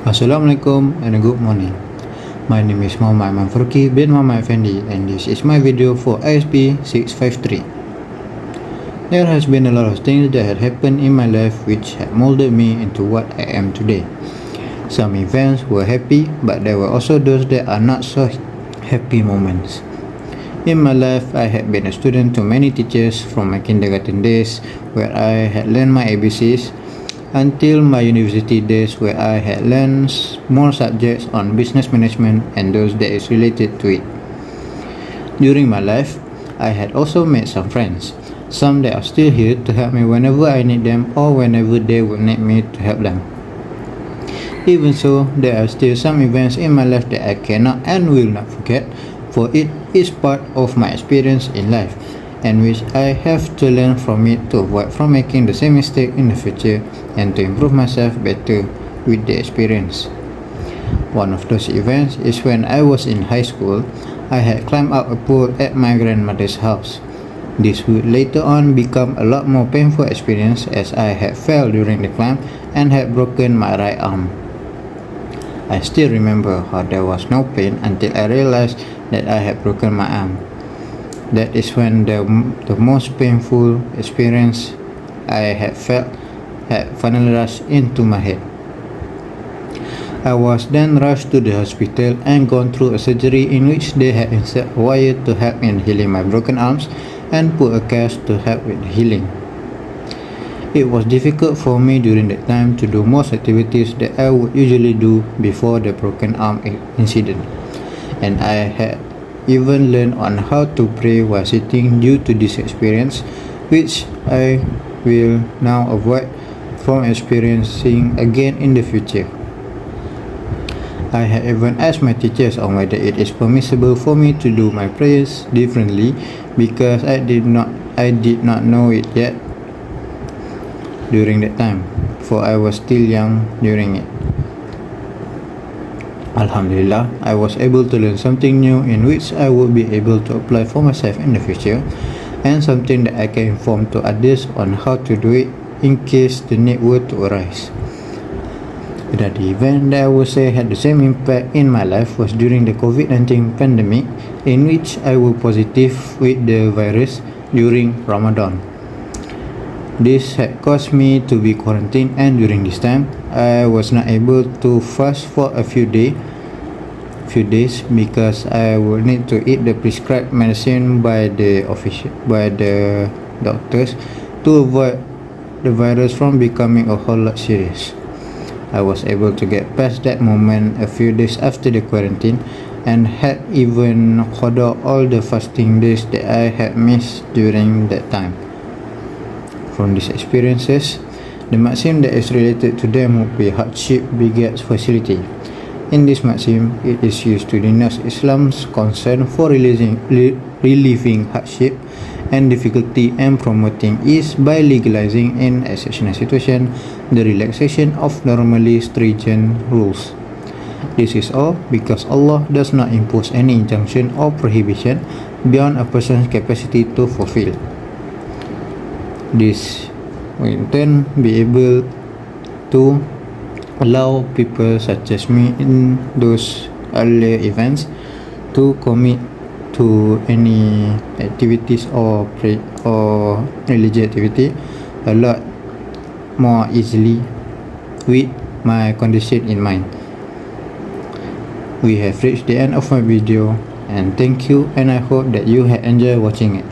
Assalamualaikum and good morning. My name is Muhammad Manfurki bin Muhammad Effendi and this is my video for ISB653. There has been a lot of things that had happened in my life which had molded me into what I am today. Some events were happy, but there were also those that are not so happy moments. In my life, I had been a student to many teachers from my kindergarten days where I had learned my ABCs until my university days where I had learned more subjects on business management and those that is related to it. During my life, I had also made some friends, some that are still here to help me whenever I need them or whenever they would need me to help them. Even so, there are still some events in my life that I cannot and will not forget, for it is part of my experience in life, and which I have to learn from it to avoid from making the same mistake in the future and to improve myself better with the experience. One of those events is when I was in high school. I had climbed up a pole at my grandmother's house. This would later on become a lot more painful experience as I had fell during the climb and had broken my right arm. I still remember how there was no pain until I realized that I had broken my arm. That is when the most painful experience I had felt had finally rushed into my head. I was then rushed to the hospital and gone through a surgery in which they had inserted a wire to help in healing my broken arms and put a cast to help with healing. It was difficult for me during that time to do most activities that I would usually do before the broken arm incident, and I had even learned on how to pray while sitting due to this experience, which I will now avoid from experiencing again in the future. I had even asked my teachers on whether it is permissible for me to do my prayers differently because I did not know it yet during that time, for I was still young during it. Alhamdulillah, I was able to learn something new in which I would be able to apply for myself in the future, and something that I can inform to others on how to do it in case the need were to arise. Another event that I would say had the same impact in my life was during the COVID-19 pandemic, in which I was positive with the virus during Ramadan. This had caused me to be quarantined, and during this time, I was not able to fast for a few days because I would need to eat the prescribed medicine by the doctors to avoid the virus from becoming a whole lot serious. I was able to get past that moment a few days after the quarantine and had even qada all the fasting days that I had missed during that time. From these experiences, the maxim that is related to them would be hardship begets facility. In this maxim, it is used to denote Islam's concern for relieving hardship and difficulty and promoting ease by legalizing in exceptional situation the relaxation of normally stringent rules. This is all because Allah does not impose any injunction or prohibition beyond a person's capacity to fulfill. This will in turn be able to allow people such as me in those earlier events to commit to any activities or religious activity a lot more easily with my condition in mind. We have reached the end of my video, and thank you, and I hope that you have enjoyed watching it.